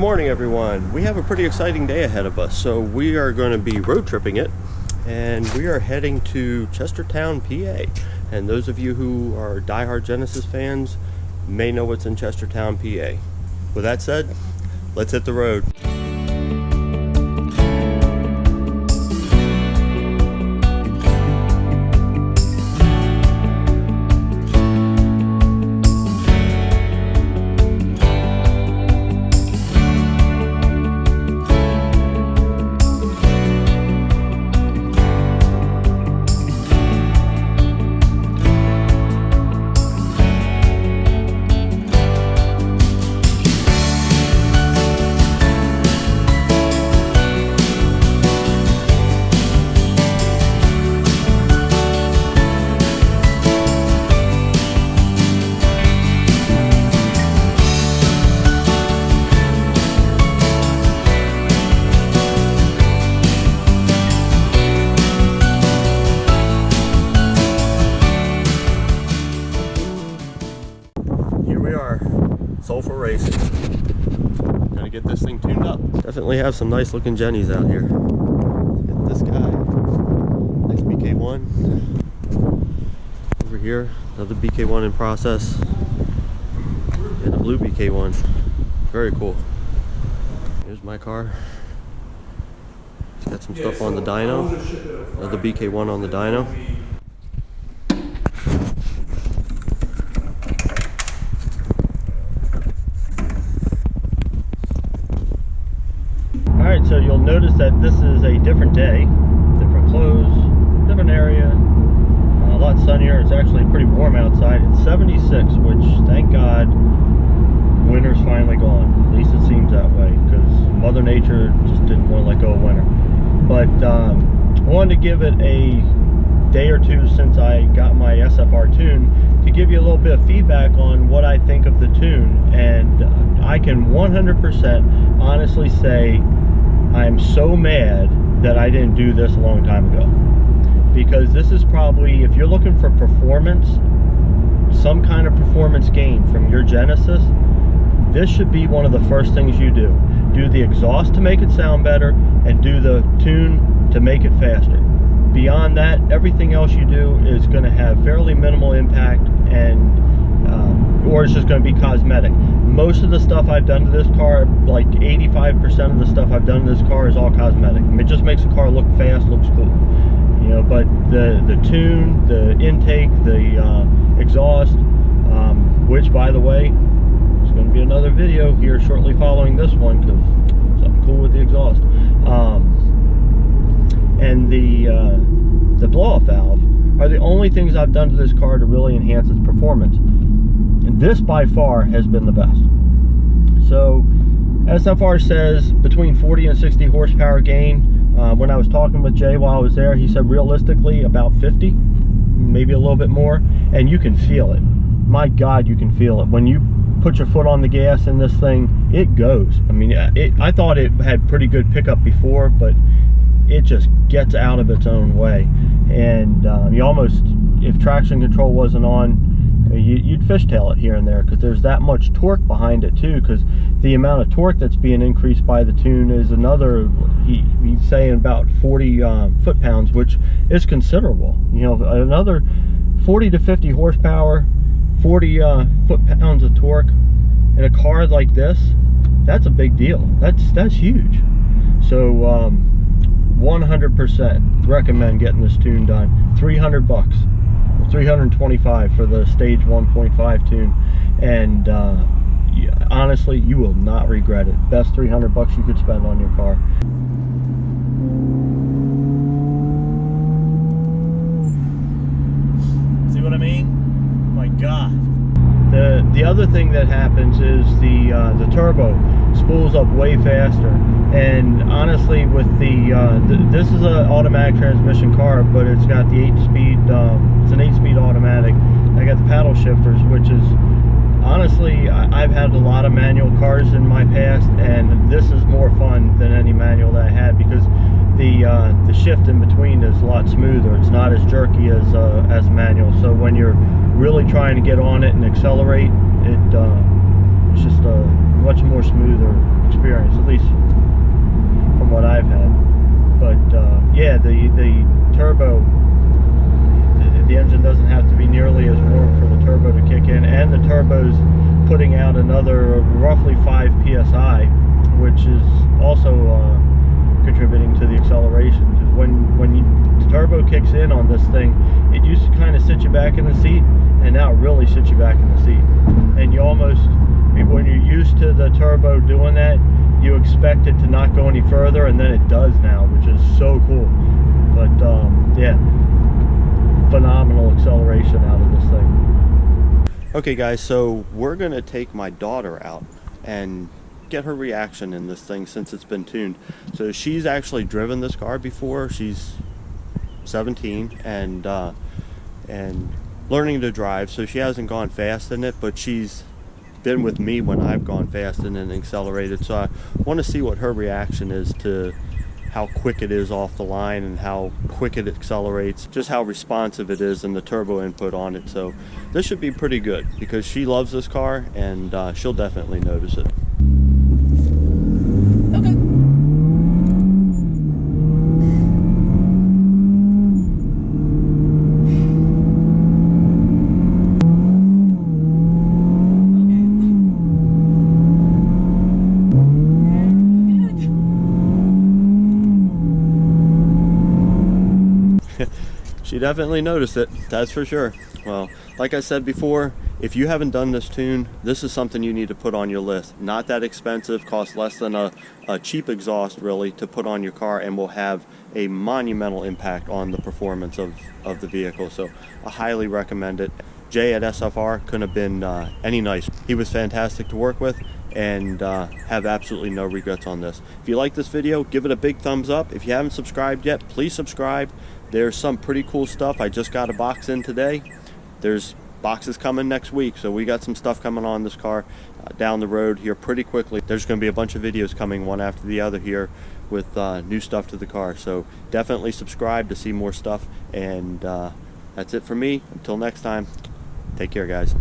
morning, everyone. We have a pretty exciting day ahead of us. So we are going to be road tripping it, and we are heading to Chestertown, PA. And those of you who are diehard Genesis fans may know what's in Chestertown, PA. With that said, let's hit the road. Soulful Racing. Gotta get this thing tuned up. Definitely have some nice looking Jennies out here. Get this guy. Nice BK1. Over here, another BK1 in process. And a blue BK1. Very cool. Here's my car. It's got some stuff on the dyno. Another BK1 on the dyno. Alright, so you'll notice that this is a different day, different clothes, different area, a lot sunnier. It's actually pretty warm outside. It's 76, which, thank God, winter's finally gone. At least it seems that way, because Mother Nature just didn't want to let go of winter. But I wanted to give it a day or two since I got my SFR tune to give you a little bit of feedback on what I think of the tune. And I can 100% honestly say I'm so mad that I didn't do this a long time ago, because this is probably, if you're looking for performance, some kind of performance gain from your Genesis, this should be one of the first things you do. Do the exhaust to make it sound better, and do the tune to make it faster. Beyond that, everything else you do is going to have fairly minimal impact, and or it's just going to be cosmetic. Most of the stuff I've done to this car, like 85% of the stuff I've done to this car, is all cosmetic. It just makes the car look fast, looks cool, you know. But the tune, the intake, the exhaust, which, by the way, there's going to be another video here shortly following this one, because something cool with the exhaust, and the blow-off valve are the only things I've done to this car to really enhance its performance. And this by far has been the best. So SFR says between 40 and 60 horsepower gain. When I was talking with Jay while I was there, he said realistically about 50, maybe a little bit more, and you can feel it. My God, you can feel it. When you put your foot on the gas in this thing, it goes. I mean, I thought it had pretty good pickup before, but it just gets out of its own way. And you almost, if traction control wasn't on, you'd fishtail it here and there, because there's that much torque behind it too, because the amount of torque that's being increased by the tune is another, he's saying about 40 foot-pounds, which is considerable. You know, another 40 to 50 horsepower, 40 foot-pounds of torque in a car like this, that's a big deal. That's huge. So 100% recommend getting this tune done. 300 bucks. 325 for the stage 1.5 tune, and honestly, you will not regret it. Best 300 bucks you could spend on your car. See what I mean? Oh my God. The other thing that happens is the turbo spools up way faster, and honestly, with this is an automatic transmission car, but it's got the 8-speed. It's an 8-speed automatic. I got the paddle shifters, which is honestly, I've had a lot of manual cars in my past, and this is more fun than any manual that I had, because the shift in between is a lot smoother. It's not as jerky as manual. So when you're really trying to get on it and accelerate, it's just a much more smoother experience, at least from what I've had. But yeah, the turbo, the engine doesn't have to be nearly as warm for the turbo to kick in, and the turbo's putting out another roughly 5 psi, which is also contributing to the acceleration. Because when the turbo kicks in on this thing, it used to kind of sit you back in the seat, and now it really sits you back in the seat. And you almost, when you're used to the turbo doing that, you expect it to not go any further, and then it does now, which is so cool. But yeah, phenomenal acceleration out of this thing. Okay guys, so we're gonna take my daughter out and get her reaction in this thing since it's been tuned. So she's actually driven this car before. She's 17 and learning to drive, so she hasn't gone fast in it, but she's been with me when I've gone fast in and accelerated. So I want to see what her reaction is to how quick it is off the line and how quick it accelerates, just how responsive it is and the turbo input on it. So this should be pretty good because she loves this car, and she'll definitely notice it. Okay. She definitely noticed it, that's for sure. Well, like I said before, if you haven't done this tune, this is something you need to put on your list. Not that expensive, costs less than a cheap exhaust really to put on your car, and will have a monumental impact on the performance of the vehicle. So I highly recommend it. Jay at SFR couldn't have been any nicer. He was fantastic to work with, and have absolutely no regrets on this. If you like this video, give it a big thumbs up. If you haven't subscribed yet, please subscribe. There's some pretty cool stuff. I just got a box in today. There's boxes coming next week, so we got some stuff coming on this car down the road here pretty quickly. There's going to be a bunch of videos coming one after the other here with new stuff to the car, so definitely subscribe to see more stuff. And that's it for me. Until next time, take care guys.